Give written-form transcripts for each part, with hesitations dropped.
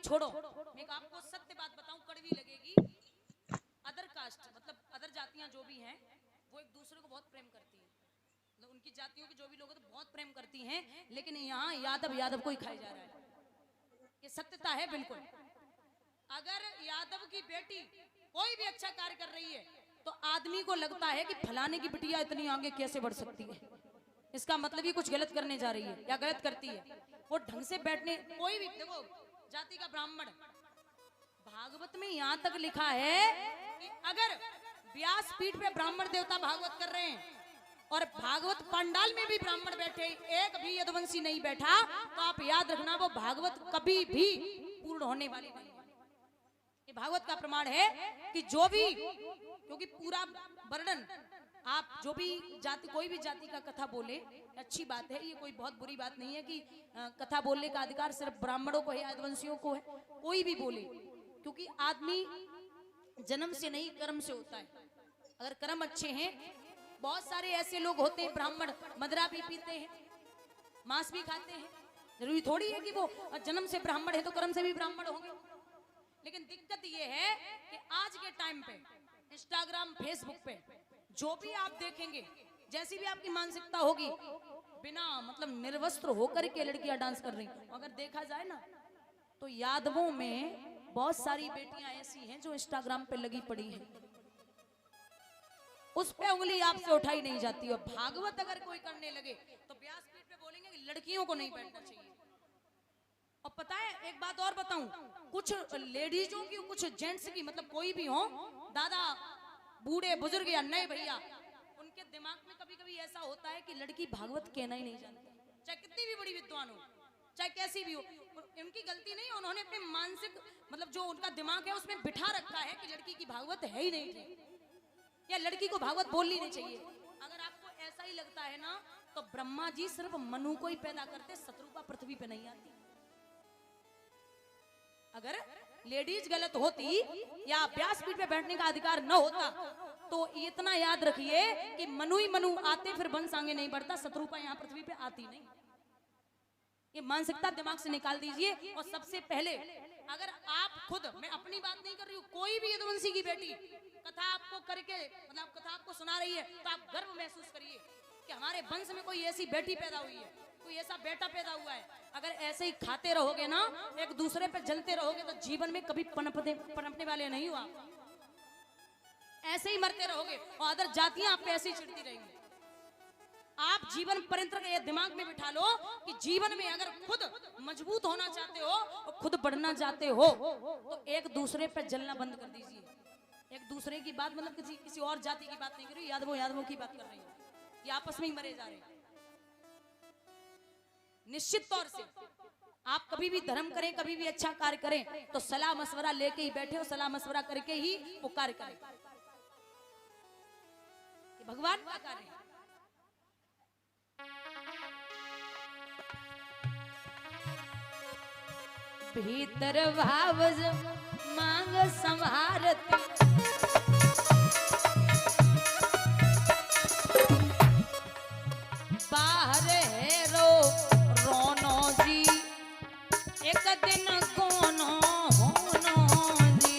छोड़ो, मैं आपको सत्य बात बताऊं, कड़वी लगेगी। अदर कास्ट मतलब अदर जातियां जो भी हैं वो एक दूसरे को बहुत प्रेम करती हैं, मतलब उनकी जातियों के जो भी लोग हैं तो बहुत प्रेम करती हैं, लेकिन यहाँ यादव को ही खाया जा रहा है। ये सत्यता है बिल्कुल। अगर यादव की बेटी कोई भी अच्छा कार्य कर रही है तो आदमी को लगता है कि फलाने की बिटिया इतनी आगे कैसे बढ़ सकती है, इसका मतलब ये कुछ गलत करने जा रही है या गलत करती है। वो ढंग से बैठने, कोई भी देखो जाति का ब्राह्मण, भागवत में यहां तक लिखा है कि अगर व्यास पीठ पे ब्राह्मण देवता भागवत कर रहे हैं और भागवत पंडाल में भी ब्राह्मण बैठे, एक भी यदुवंशी नहीं बैठा, तो आप याद रखना वो भागवत कभी भी पूर्ण होने वाली नहीं है। ये भागवत का प्रमाण है कि जो भी, क्योंकि पूरा वर्णन आप जो भी जाति, कोई भी जाति का कथा बोले अच्छी बात है, ये कोई बहुत बुरी बात नहीं है कि कथा बोलने का अधिकार सिर्फ ब्राह्मणों को है, यदुवंशियों को है, कोई भी बोले, क्योंकि आदमी जन्म से नहीं कर्म से होता है। अगर कर्म अच्छे हैं, बहुत सारे ऐसे लोग होते हैं ब्राह्मण मदरा भी पीते हैं, मांस भी खाते हैं, जरूरी थोड़ी है कि वो जन्म से ब्राह्मण है तो कर्म से भी ब्राह्मण होंगे। लेकिन दिक्कत ये है कि आज के टाइम पे इंस्टाग्राम फेसबुक पे जो भी आप देखेंगे, जैसी भी आपकी मानसिकता होगी, बिना मतलब निर्वस्त्र होकर के लड़कियां डांस कर रही, अगर देखा जाए ना तो यादवों में बहुत सारी बेटियां ऐसी हैं जो इंस्टाग्राम पे लगी पड़ी हैं, उस पे उंगली आपसे उठाई नहीं जाती। और भागवत अगर कोई करने लगे तो व्यासपीठ पे बोलेंगे कि लड़कियों को नहीं बैठना चाहिए। और पता है एक बात और बताऊं, कुछ लेडीजों की, कुछ जेंट्स की, मतलब कोई भी हो, दादा बूढ़े बुजुर्ग या नए भैया, उनके दिमाग में कभी कभी ऐसा होता है कि लड़की भागवत कहना ही नहीं जानती, चाहे कितनी भी बड़ी विद्वान हो, चाहे कैसी भी हो, उनकी गलती नहीं, उन्होंने अपने मानसिक मतलब जो उनका दिमाग है उसमें बिठा रखा है कि लड़की की भागवत है ही नहीं, या लड़की को भागवत बोलनी नहीं चाहिए। अगर आपको ऐसा ही लगता है ना तो ब्रह्मा जी सिर्फ मनु को ही पैदा करते, शत्रुपा पृथ्वी पे नहीं आती। अगर लेडीज गलत होती या व्यासपीठ पे बैठने का अधिकार न होता तो इतना याद रखिए कि मनु ही मनु आते, फिर वंश आगे नहीं बढ़ता, शत्रुपा यहाँ पृथ्वी पे आती नहीं। ये मानसिकता दिमाग से निकाल दीजिए। और सबसे पहले अगर आप खुद, मैं अपनी बात नहीं कर रही हूँ, कोई भी यदुवंशी की बेटी कथा आपको करके, मतलब कथा आपको सुना रही है तो आप गर्व महसूस करिए कि हमारे वंश में कोई ऐसी बेटी पैदा हुई है, कोई ऐसा बेटा पैदा हुआ है। अगर ऐसे ही खाते रहोगे ना, एक दूसरे पे जलते रहोगे, तो जीवन में कभी पनपने वाले नहीं हो आप, ऐसे ही मरते रहोगे और अदर जातियां आप पे ऐसे ही चिढ़ती रहेंगी। आप जीवन पर्यंत ये दिमाग में बिठा लो कि जीवन में अगर खुद मजबूत होना चाहते हो और खुद बढ़ना चाहते हो तो एक दूसरे पे जलना बंद कर दीजिए। एक दूसरे की बात मतलब किसी और जाति की बात नहीं कर रही, यादवों की बात कर रही हूँ, ये आपस में ही मरे जा रहे हैं। निश्चित तौर से आप कभी भी धर्म करें, कभी भी अच्छा कार्य करें तो सलाह मशवरा लेके ही बैठे हो, सलाह मशवरा करके ही वो कार्य करें। भगवान का कार्य है। भीतर भाव मांग संभारती, बाहर है रोनो जी, एक दिन कोनो होनो जी।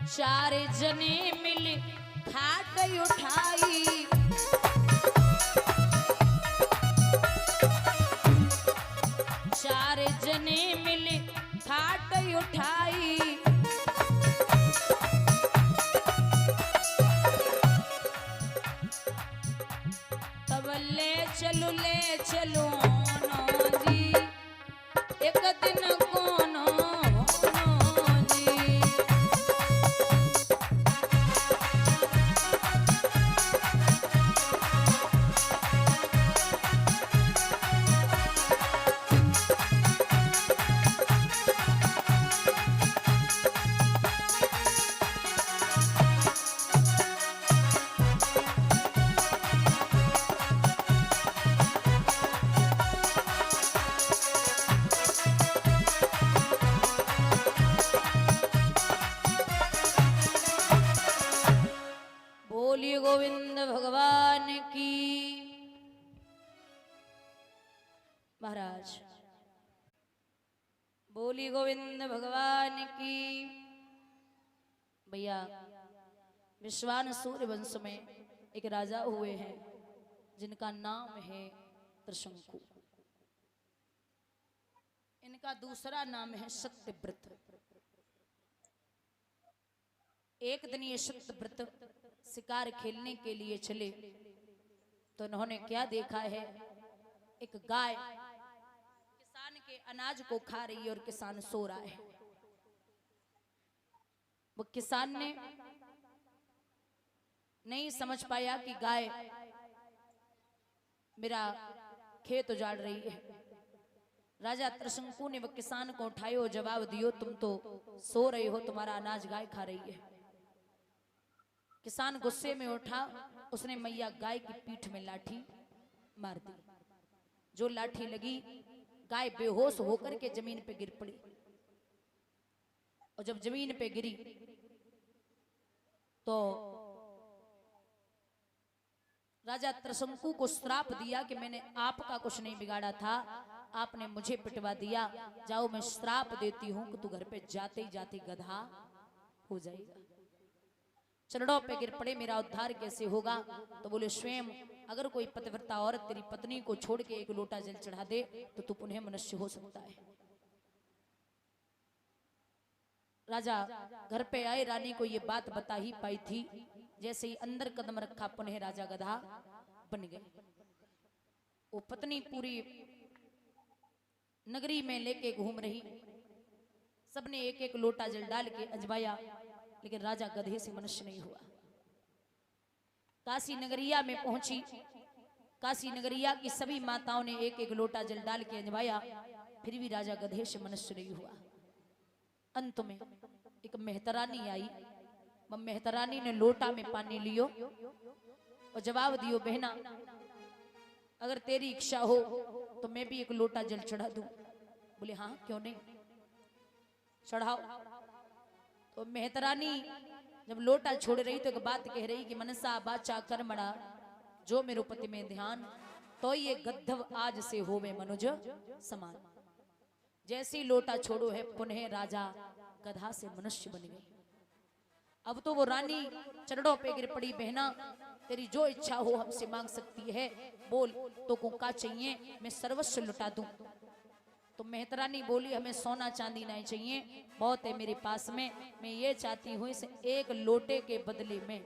चार जने मिल खाट उठाई, चार जने मिल खाट उठाई, तब ले चलो नो जी, एक दिन कोनो महाराज। बोली गोविंद भगवान की। भैया विश्वान सूर्य वंश में एक राजा हुए हैं जिनका नाम है त्रिशंकु। इनका दूसरा नाम है सत्यव्रत। एक दिन ये सत्यव्रत शिकार खेलने के लिए चले तो उन्होंने क्या देखा है, एक गाय किसान के अनाज को खा रही है और किसान सो रहा है। वो किसान ने नहीं समझ पाया कि गाय मेरा खेत उजाड़ रही है। राजा त्रिशंकु ने वो किसान को उठाए और जवाब दियो, तुम तो सो रहे हो, तुम्हारा अनाज गाय खा रही है। किसान गुस्से में उठा, उसने मैया गाय की पीठ में लाठी मार दी। जो लाठी लगी, गाय बेहोश होकर के जमीन पे गिर पड़ी। और जब जमीन पे गिरी तो राजा त्रिशंकु को श्राप दिया कि मैंने आपका कुछ नहीं बिगाड़ा था, आपने मुझे पिटवा दिया। जाओ मैं श्राप देती हूं कि तू घर पे जाते ही जाते गधा हो जाएगा। चरणों पे गिर पड़े, मेरा उद्धार कैसे होगा? तो बोले स्वयं अगर कोई पतिव्रता औरत तेरी पत्नी को छोड़ के एक लोटा जल चढ़ा दे तो तू पुनः मनुष्य हो सकता है। राजा घर पे आए, रानी को ये बात बता ही पाई थी। जैसे ही अंदर कदम रखा पुनः राजा गधा बन गए। वो पत्नी पूरी नगरी में लेके घूम रही, सबने एक एक लोटा जल डाल के अजवाया, लेकिन राजा गधे से मनुष्य नहीं हुआ। काशी नगरिया में पहुंची, काशी नगरिया की सभी माताओं ने एक एक लोटा जल डाल के अजवाया, फिर भी राजा गधे से मनुष्य नहीं हुआ। अंत में एक मेहतरानी आई। वह मेहतरानी ने लोटा में पानी लियो और जवाब दियो, बहना अगर तेरी इच्छा हो तो मैं भी एक लोटा जल चढ़ा दूं। बोले हाँ क्यों नहीं, चढ़ाओ। तो मेहतरानी जब लोटा छोड़ रही तो एक बात कह रही कि मनसा बाचा कर्मणा जो मेरे पति में ध्यान, तो ये गद्धव आज से होवे मनुज समान। जैसे ही लोटा छोड़ो है पुनः राजा गधा से मनुष्य बन गई। अब तो वो रानी चरणों पे गिर पड़ी, बहना तेरी जो इच्छा हो हमसे मांग सकती है, बोल तो को का चाहिए, मैं सर्वस्व लुटा दूं। तो मेहतरानी बोली हमें सोना चांदी नहीं चाहिए, बहुत है मेरे पास में, मैं ये चाहती हूँ इस एक लोटे के बदले में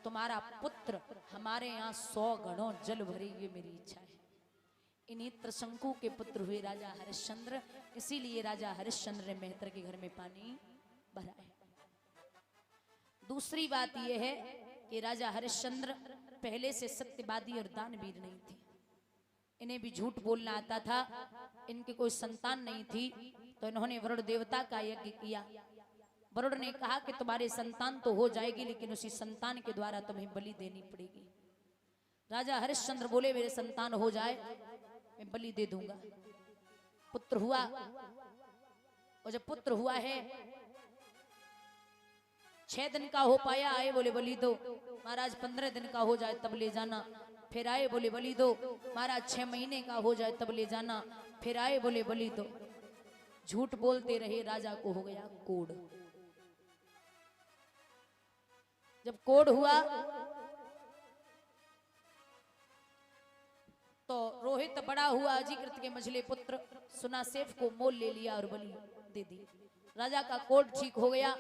तुम्हारा पुत्र हमारे यहाँ 100 गणों जल भरे, ये मेरी इच्छा है। इन्हीं त्रिशंकु के पुत्र हुए राजा हरिश्चंद्र, इसीलिए राजा हरिश्चंद्र ने मेहतर के घर में पानी भरा है। दूसरी बात यह है कि राजा हरिश्चंद्र पहले से सत्यवादी और दानवीर नहीं थे। इन्हें भी झूठ बोलना आता था। इनकी कोई संतान नहीं थी तो इन्होंने वरुण देवता का यज्ञ किया। वरुण ने कहा कि तुम्हारे संतान तो हो जाएगी, लेकिन उसी संतान के द्वारा तुम्हें बलि देनी पड़ेगी। राजा हरिश्चंद्र बोले मेरे संतान हो जाए मैं बलि दे दूंगा। पुत्र हुआ, और जब पुत्र हुआ है 6 दिन का हो पाया, आए बोले बलि दो। महाराज 15 दिन का हो जाए तब ले जाना। फिर आए बोले बलि दो। महाराज 6 महीने का हो जाए तब ले जाना। फिर आए बोले बलि दो। झूठ बोलते रहे, राजा को हो गया कोढ़। जब कोढ़ हुआ तो रोहित बड़ा हुआ, अजिकृत के मझले पुत्र सुनासेफ को मोल ले लिया और बलि दे दी। राजा का कोढ़ ठीक हो गया।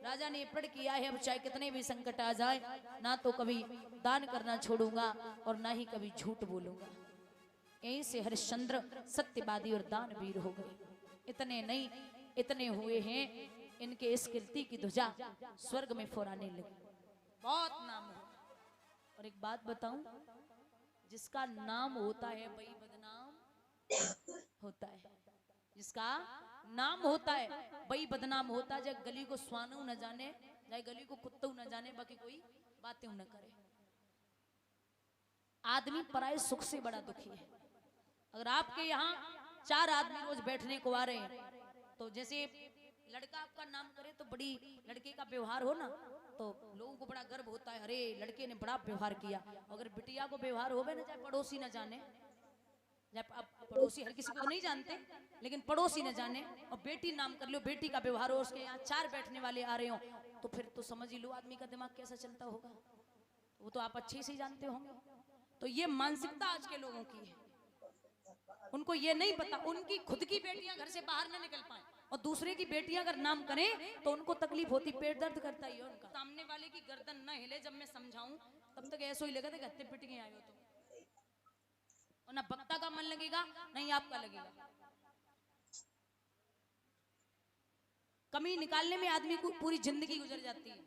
राजा ने प्रण किया है अब चाहे कितने भी संकट आ जाए, ना तो कभी दान करना छोड़ूंगा और ना ही कभी झूठ बोलूंगा। यहीं से हरिश्चंद्र सत्यवादी और दानवीर हो गए। इतने नहीं, इतने हुए हैं इनके इस कीर्ति की ध्वजा स्वर्ग में फहराने लगी। बहुत नाम हो। और एक बात बताऊं, जिसका नाम होता है वही बदनाम होता है। जिसका नाम होता है वही बदनाम होता है। जब गली को स्वानू न जाने, चाहे गली को कुत्तू न जाने, बाकी कोई बातें न करे। आदमी पराये सुख से बड़ा दुखी है। अगर आपके यहाँ 4 आदमी रोज बैठने को आ रहे हैं, तो जैसे लड़का आपका नाम करे तो बड़ी लड़के का व्यवहार हो ना, तो लोगों को बड़ा गर्व होता है, अरे लड़के ने बड़ा व्यवहार किया। अगर बिटिया को व्यवहार होवे ना, चाहे पड़ोसी न जाने, जब अब पड़ोसी हर किसी को तो नहीं जानते, लेकिन पड़ोसी न जाने और बेटी नाम कर लो, बेटी का व्यवहार हो, उसके यहाँ 4 बैठने वाले आ रहे हो, तो फिर तो समझ ही लो आदमी का दिमाग कैसा चलता होगा। वो तो आप अच्छे से ही जानते होंगे। तो ये मानसिकता आज के लोगों की है। उनको ये नहीं पता, उनकी खुद की बेटियां घर से बाहर न निकल पाए और दूसरे की बेटियां अगर नाम करें तो उनको तकलीफ होती, पेट दर्द करता ही है उनका। सामने वाले की गर्दन न हिले जब मैं समझाऊं तब तक ऐसा ही लगा था गत्ते पिट के आए हो तो, और ना बक्ता का मन लगेगा नहीं आपका लगेगा। कमी निकालने में आदमी को पूरी जिंदगी गुजर जाती है।